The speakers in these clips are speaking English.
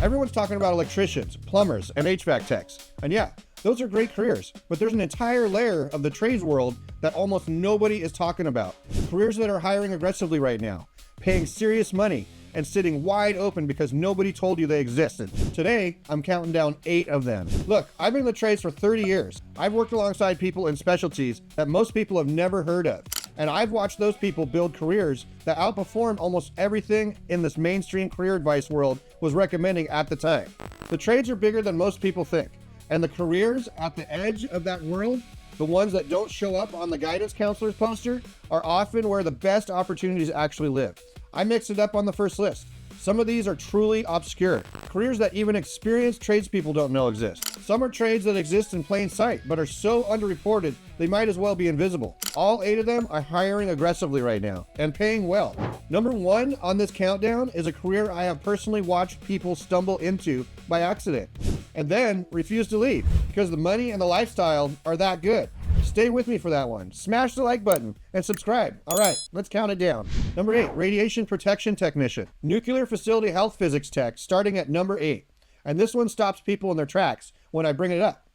Everyone's talking about electricians, plumbers, and HVAC techs. And yeah, those are great careers, but there's an entire layer of the trades world that almost nobody is talking about. Careers that are hiring aggressively right now, paying serious money, and sitting wide open because nobody told you they existed. Today, I'm counting down 8 of them. Look, I've been in the trades for 30 years. I've worked alongside people in specialties that most people have never heard of. And I've watched those people build careers that outperform almost everything in this mainstream career advice world was recommending at the time. The trades are bigger than most people think. And the careers at the edge of that world, the ones that don't show up on the guidance counselor's poster, are often where the best opportunities actually live. I mixed it up on the first list. Some of these are truly obscure, careers that even experienced tradespeople don't know exist. Some are trades that exist in plain sight, but are so underreported, they might as well be invisible. All 8 of them are hiring aggressively right now, and paying well. Number 1 on this countdown is a career I have personally watched people stumble into by accident, and then refuse to leave, because the money and the lifestyle are that good. Stay with me for that one. Smash the like button and subscribe. All right, let's count it down. Number 8, radiation protection technician. Nuclear facility health physics tech, starting at number 8. And this one stops people in their tracks when I bring it up.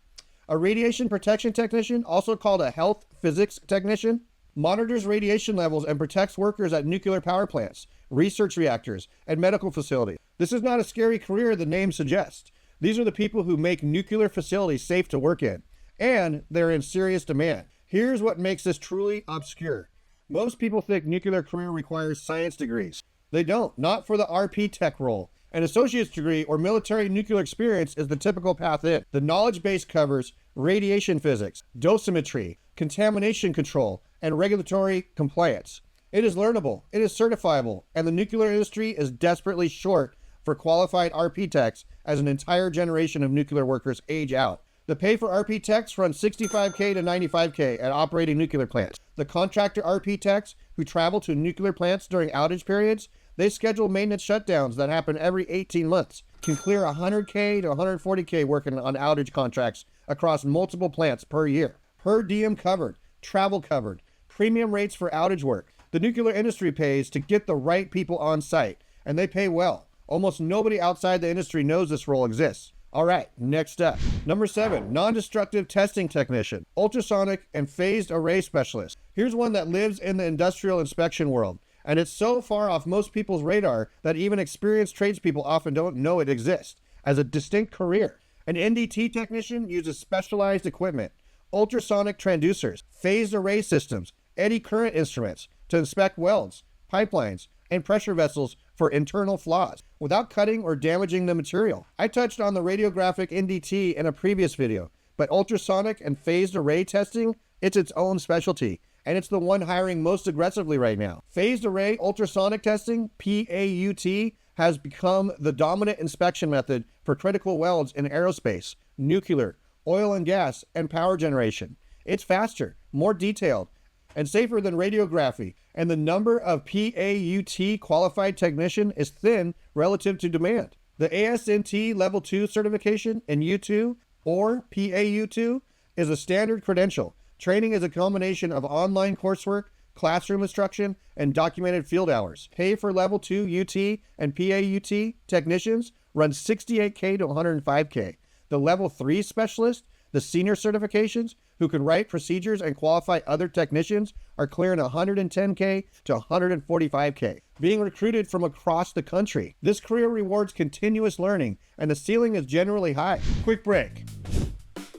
A radiation protection technician, also called a health physics technician, monitors radiation levels and protects workers at nuclear power plants, research reactors, and medical facilities. This is not a scary career the name suggests. These are the people who make nuclear facilities safe to work in. And they're in serious demand. Here's what makes this truly obscure. Most people think nuclear career requires science degrees. They don't, not for the RP tech role. An associate's degree or military nuclear experience is the typical path in. The knowledge base covers radiation physics, dosimetry, contamination control, and regulatory compliance. It is learnable, it is certifiable, and the nuclear industry is desperately short for qualified RP techs as an entire generation of nuclear workers age out. The pay for RP techs runs $65K to $95K at operating nuclear plants. The contractor RP techs who travel to nuclear plants during outage periods, they schedule maintenance shutdowns that happen every 18 months, can clear $100K to $140K working on outage contracts across multiple plants per year. Per diem covered, travel covered, premium rates for outage work. The nuclear industry pays to get the right people on site, and they pay well. Almost nobody outside the industry knows this role exists. All right, next up. Number 7, non-destructive testing technician, ultrasonic and phased array specialist. Here's one that lives in the industrial inspection world, and it's so far off most people's radar that even experienced tradespeople often don't know it exists as a distinct career. An NDT technician uses specialized equipment, ultrasonic transducers, phased array systems, eddy current instruments to inspect welds, pipelines, and pressure vessels for internal flaws without cutting or damaging the material. I touched on the radiographic NDT in a previous video, but ultrasonic and phased array testing, it's its own specialty, and it's the one hiring most aggressively right now. Phased array ultrasonic testing, PAUT, has become the dominant inspection method for critical welds in aerospace, nuclear, oil and gas, and power generation. It's faster, more detailed, and safer than radiography, and the number of PAUT qualified technician is thin relative to demand. The ASNT Level 2 certification in U2 or PAU2 is a standard credential. Training is a combination of online coursework, classroom instruction, and documented field hours. Pay for Level 2 UT and PAUT technicians runs $68K to $105K. The Level 3 specialist, the senior certifications, who can write procedures and qualify other technicians, are clearing $110K to $145K, being recruited from across the country. This career rewards continuous learning, and the ceiling is generally high. Quick break.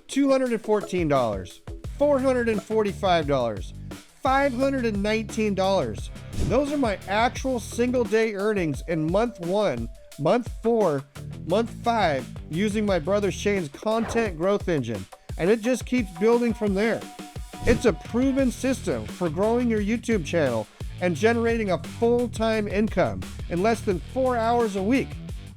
$214, $445, $519. Those are my actual single day earnings in month 1, month 4, month 5, using my brother Shane's content growth engine. And it just keeps building from there. It's a proven system for growing your YouTube channel and generating a full-time income in less than 4 hours a week.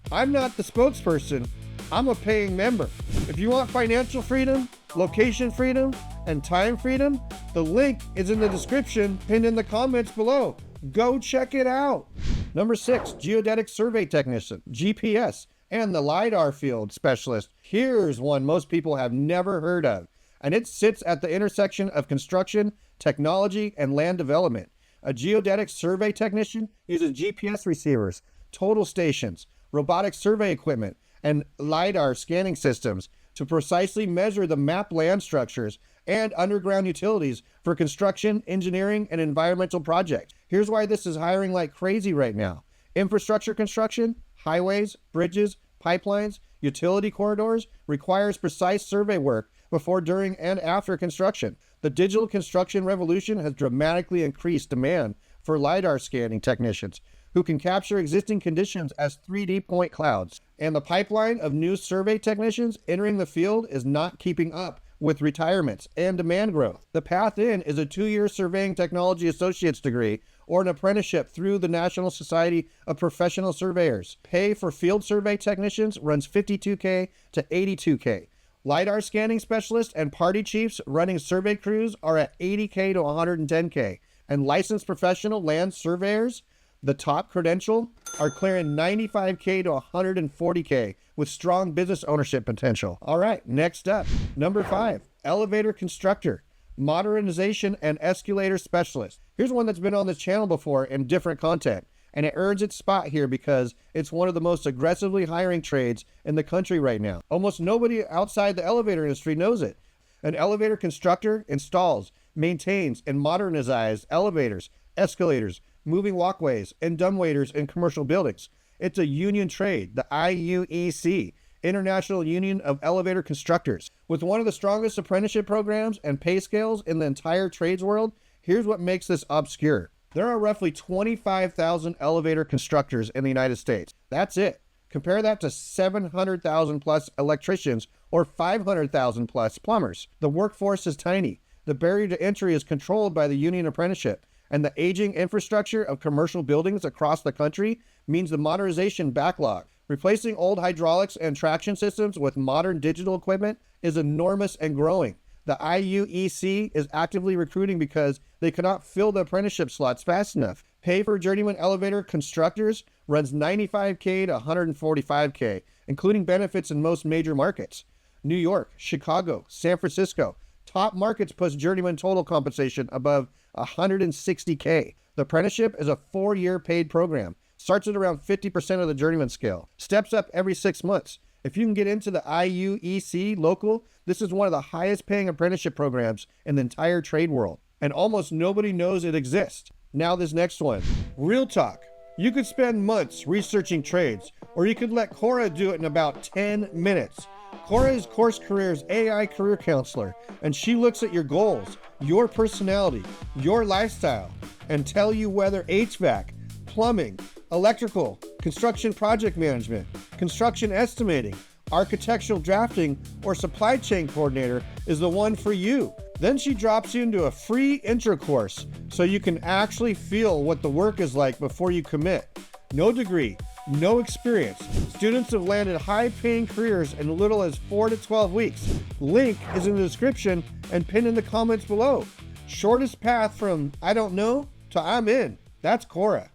I'm not the spokesperson, I'm a paying member. If you want financial freedom, location freedom, and time freedom, the link is in the description pinned in the comments below. Go check it out. Number 6, Geodetic Survey Technician, GPS, and the LiDAR field specialist. Here's one most people have never heard of, and it sits at the intersection of construction, technology, and land development. A geodetic survey technician uses GPS receivers, total stations, robotic survey equipment, and LiDAR scanning systems to precisely measure the map land structures and underground utilities for construction, engineering, and environmental projects. Here's why this is hiring like crazy right now. Infrastructure construction, highways, bridges, pipelines, utility corridors requires precise survey work before, during, and after construction. The digital construction revolution has dramatically increased demand for LiDAR scanning technicians who can capture existing conditions as 3D point clouds. And the pipeline of new survey technicians entering the field is not keeping up with retirements and demand growth. The path in is a 2-year surveying technology associate's degree or an apprenticeship through the National Society of Professional Surveyors. Pay for field survey technicians runs $52K to $82K. LiDAR scanning specialists and party chiefs running survey crews are at $80K to $110K. And licensed professional land surveyors, the top credential, are clearing $95K to $140K with strong business ownership potential. All right, next up, number 5, elevator constructor, modernization and escalator specialist. Here's one that's been on this channel before in different content, and it earns its spot here because it's one of the most aggressively hiring trades in the country right now. Almost nobody outside the elevator industry knows it. An elevator constructor installs, maintains, and modernizes elevators, escalators, moving walkways, and dumbwaiters in commercial buildings. It's a union trade, the IUEC, International Union of Elevator Constructors. With one of the strongest apprenticeship programs and pay scales in the entire trades world, here's what makes this obscure. There are roughly 25,000 elevator constructors in the United States. That's it. Compare that to 700,000 plus electricians or 500,000 plus plumbers. The workforce is tiny. The barrier to entry is controlled by the union apprenticeship, and the aging infrastructure of commercial buildings across the country means the modernization backlog. Replacing old hydraulics and traction systems with modern digital equipment is enormous and growing. The IUEC is actively recruiting because they cannot fill the apprenticeship slots fast enough. Pay for journeyman elevator constructors runs $95K to $145K, including benefits in most major markets. New York, Chicago, San Francisco. Top markets push journeyman total compensation above $160K. The apprenticeship is a 4-year paid program. Starts at around 50% of the journeyman scale. Steps up every 6 months. If you can get into the IUEC local, this is one of the highest paying apprenticeship programs in the entire trade world. And almost nobody knows it exists. Now this next one. Real talk. You could spend months researching trades, or you could let Coura do it in about 10 minutes. Coura is Course Career's AI career counselor, and she looks at your goals, your personality, your lifestyle, and tell you whether HVAC, plumbing, electrical, construction project management, construction estimating, architectural drafting, or supply chain coordinator is the one for you. Then she drops you into a free intro course so you can actually feel what the work is like before you commit. No degree, no experience. Students have landed high-paying careers in little as 4 to 12 weeks. Link is in the description and pinned in the comments below. Shortest path from I don't know to I'm in. That's Coura.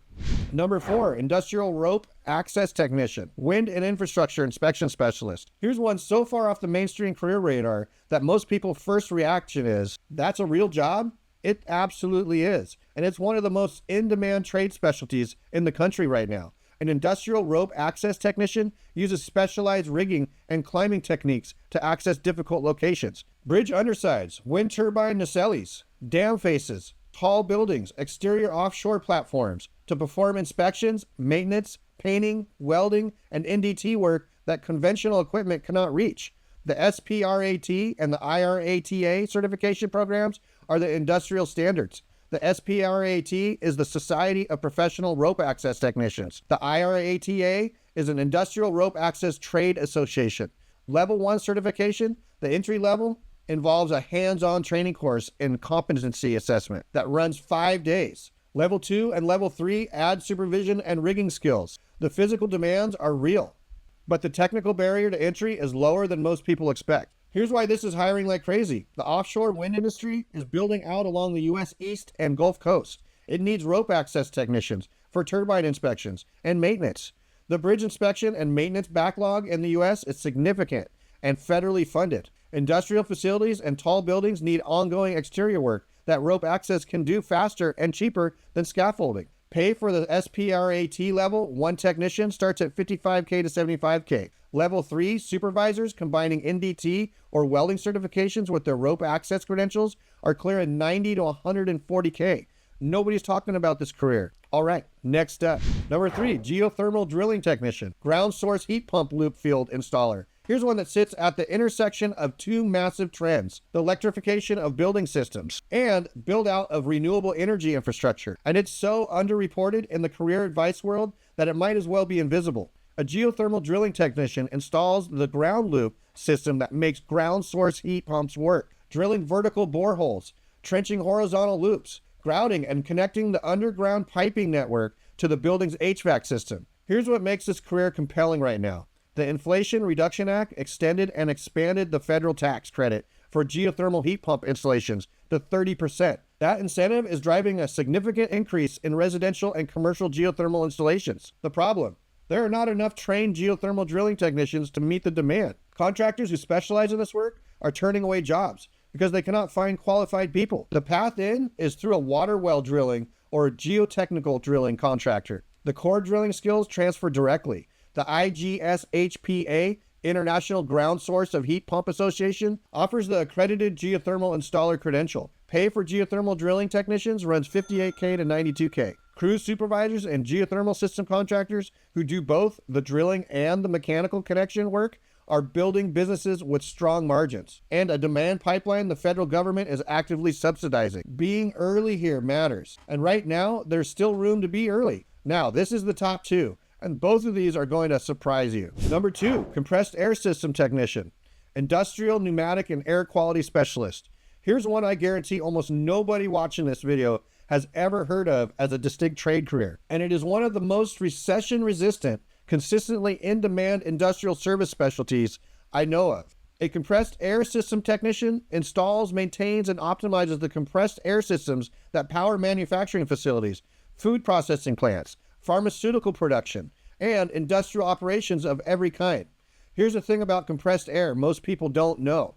Number 4, industrial rope access technician, wind and infrastructure inspection specialist. Here's one so far off the mainstream career radar that most people's first reaction is, that's a real job? It absolutely is. And it's one of the most in-demand trade specialties in the country right now. An industrial rope access technician uses specialized rigging and climbing techniques to access difficult locations. Bridge undersides, wind turbine nacelles, dam faces, tall buildings, exterior offshore platforms to perform inspections, maintenance, painting, welding, and NDT work that conventional equipment cannot reach. The SPRAT and the IRATA certification programs are the industrial standards. The SPRAT is the Society of Professional Rope Access Technicians. The IRATA is an Industrial Rope Access Trade Association. Level 1 certification, the entry level, involves a hands-on training course in competency assessment that runs 5 days. Level 2 and Level 3 add supervision and rigging skills. The physical demands are real, but the technical barrier to entry is lower than most people expect. Here's why this is hiring like crazy. The offshore wind industry is building out along the U.S. East and Gulf Coast. It needs rope access technicians for turbine inspections and maintenance. The bridge inspection and maintenance backlog in the U.S. is significant and federally funded. Industrial facilities and tall buildings need ongoing exterior work that rope access can do faster and cheaper than scaffolding. Pay for the SPRAT level 1 technician starts at $55K to $75K. Level 3 supervisors combining NDT or welding certifications with their rope access credentials are clearing 90 to 140K. Nobody's talking about this career. All right, next up. Number 3, geothermal drilling technician, ground source heat pump loop field installer. Here's one that sits at the intersection of two massive trends: the electrification of building systems and build out of renewable energy infrastructure. And it's so underreported in the career advice world that it might as well be invisible. A geothermal drilling technician installs the ground loop system that makes ground source heat pumps work, drilling vertical boreholes, trenching horizontal loops, grouting and connecting the underground piping network to the building's HVAC system. Here's what makes this career compelling right now. The Inflation Reduction Act extended and expanded the federal tax credit for geothermal heat pump installations to 30%. That incentive is driving a significant increase in residential and commercial geothermal installations. The problem: there are not enough trained geothermal drilling technicians to meet the demand. Contractors who specialize in this work are turning away jobs because they cannot find qualified people. The path in is through a water well drilling or a geotechnical drilling contractor. The core drilling skills transfer directly. The IGSHPA, International Ground Source of Heat Pump Association, offers the accredited geothermal installer credential. Pay for geothermal drilling technicians runs $58K to $92K. Crew supervisors and geothermal system contractors who do both the drilling and the mechanical connection work are building businesses with strong margins and a demand pipeline the federal government is actively subsidizing. Being early here matters, and right now there's still room to be early. Now, this is the top 2, and both of these are going to surprise you. Number 2, compressed air system technician, industrial pneumatic and air quality specialist. Here's one I guarantee almost nobody watching this video has ever heard of as a distinct trade career, and it is one of the most recession-resistant, consistently in-demand industrial service specialties I know of. A compressed air system technician installs, maintains, and optimizes the compressed air systems that power manufacturing facilities, food processing plants, pharmaceutical production, and industrial operations of every kind. Here's the thing about compressed air most people don't know.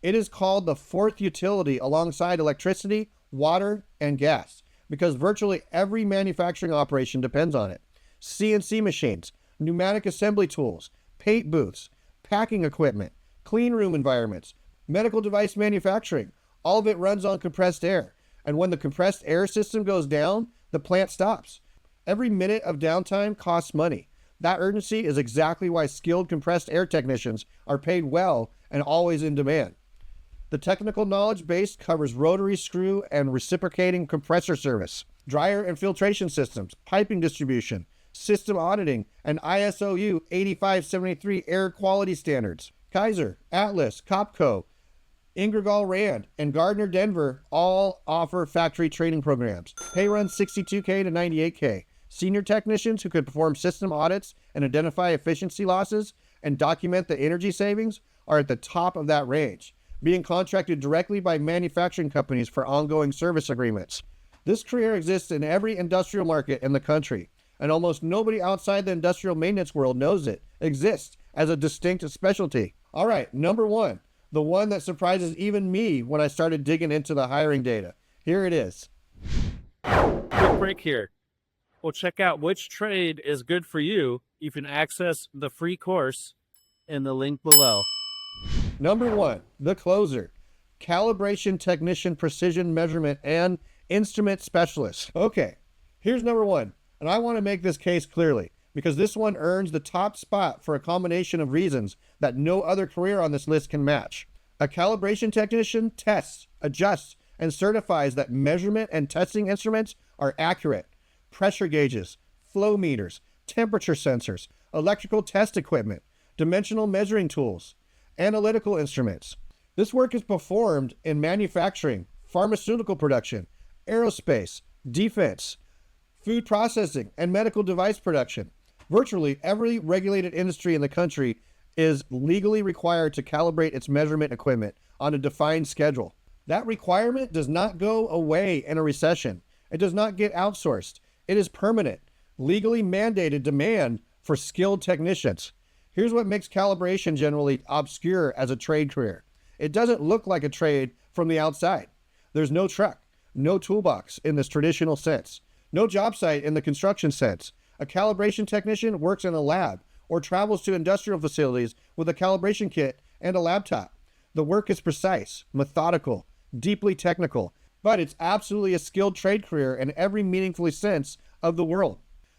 It is called the fourth utility alongside electricity, water, and gas, because virtually every manufacturing operation depends on it. CNC machines, pneumatic assembly tools, paint booths, packing equipment, clean room environments, medical device manufacturing, all of it runs on compressed air. And when the compressed air system goes down, the plant stops. Every minute of downtime costs money. That urgency is exactly why skilled compressed air technicians are paid well and always in demand. The technical knowledge base covers rotary screw and reciprocating compressor service, dryer and filtration systems, piping distribution, system auditing, and ISO 8573 air quality standards. Kaiser, Atlas, Copco, Ingersoll Rand, and Gardner Denver all offer factory training programs. Pay runs $62K to $98K. Senior technicians who could perform system audits and identify efficiency losses and document the energy savings are at the top of that range, being contracted directly by manufacturing companies for ongoing service agreements. This career exists in every industrial market in the country, and almost nobody outside the industrial maintenance world knows it exists as a distinct specialty. All right, number 1, the one that surprises even me when I started digging into the hiring data. Here it is. Quick break here. We'll check out which trade is good for you. You can access the free course in the link below. Number 1, the closer. Calibration technician, precision measurement, and instrument specialist. Okay, here's number 1, and I want to make this case clearly because this one earns the top spot for a combination of reasons that no other career on this list can match. A calibration technician tests, adjusts, and certifies that measurement and testing instruments are accurate. Pressure gauges, flow meters, temperature sensors, electrical test equipment, dimensional measuring tools, analytical instruments. This work is performed in manufacturing, pharmaceutical production, aerospace, defense, food processing, and medical device production. Virtually every regulated industry in the country is legally required to calibrate its measurement equipment on a defined schedule. That requirement does not go away in a recession. It does not get outsourced. It is permanent, legally mandated demand for skilled technicians. Here's what makes calibration generally obscure as a trade career. It doesn't look like a trade from the outside. There's no truck, no toolbox in this traditional sense, no job site in the construction sense. A calibration technician works in a lab or travels to industrial facilities with a calibration kit and a laptop. The work is precise, methodical, deeply technical, but it's absolutely a skilled trade career in every meaningful sense of the word.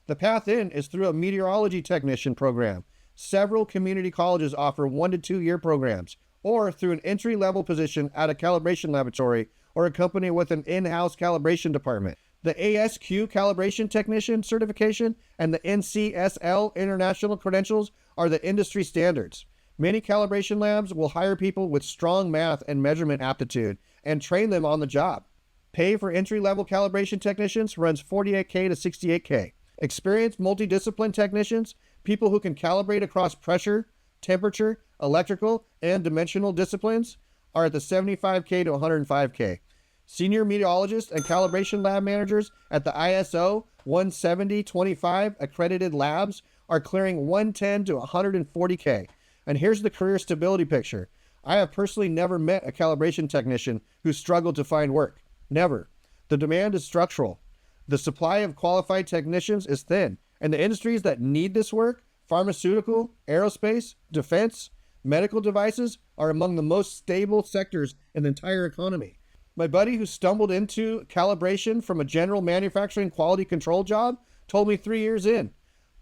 The path in is through a meteorology technician program. Several community colleges offer 1 to 2 year programs, or through an entry-level position at a calibration laboratory or a company with an in-house calibration department. The ASQ calibration technician certification and the NCSL international credentials are the industry standards. Many calibration labs will hire people with strong math and measurement aptitude and train them on the job. Pay for entry-level calibration technicians runs $48K to $68K. Experienced multidiscipline technicians, people who can calibrate across pressure, temperature, electrical, and dimensional disciplines, are at the $75K to $105K. Senior meteorologists and calibration lab managers at the ISO 17025 accredited labs are clearing $110 to $140K. And here's the career stability picture. I have personally never met a calibration technician who struggled to find work. Never. The demand is structural. The supply of qualified technicians is thin, and the industries that need this work, pharmaceutical, aerospace, defense, medical devices, are among the most stable sectors in the entire economy. My buddy who stumbled into calibration from a general manufacturing quality control job told me 3 years in,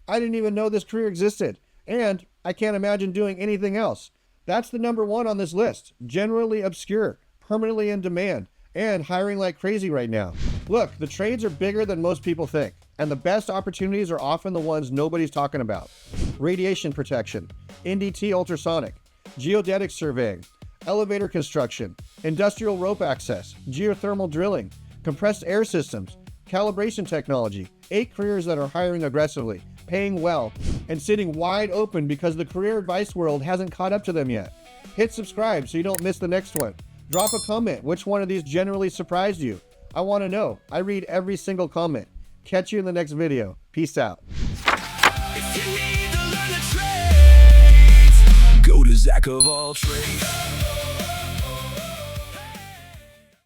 I didn't even know this career existed, and I can't imagine doing anything else. That's the number one on this list. Generally obscure, permanently in demand, and hiring like crazy right now. Look, the trades are bigger than most people think, and the best opportunities are often the ones nobody's talking about. Radiation protection, NDT ultrasonic, geodetic surveying, elevator construction, industrial rope access, geothermal drilling, compressed air systems, calibration technology. 8 careers that are hiring aggressively, paying well, and sitting wide open because the career advice world hasn't caught up to them yet. Hit subscribe so you don't miss the next one. Drop a comment. Which one of these generally surprised you? I want to know. I read every single comment. Catch you in the next video. Peace out. If you need to learn the trades, go to Zach of all trades.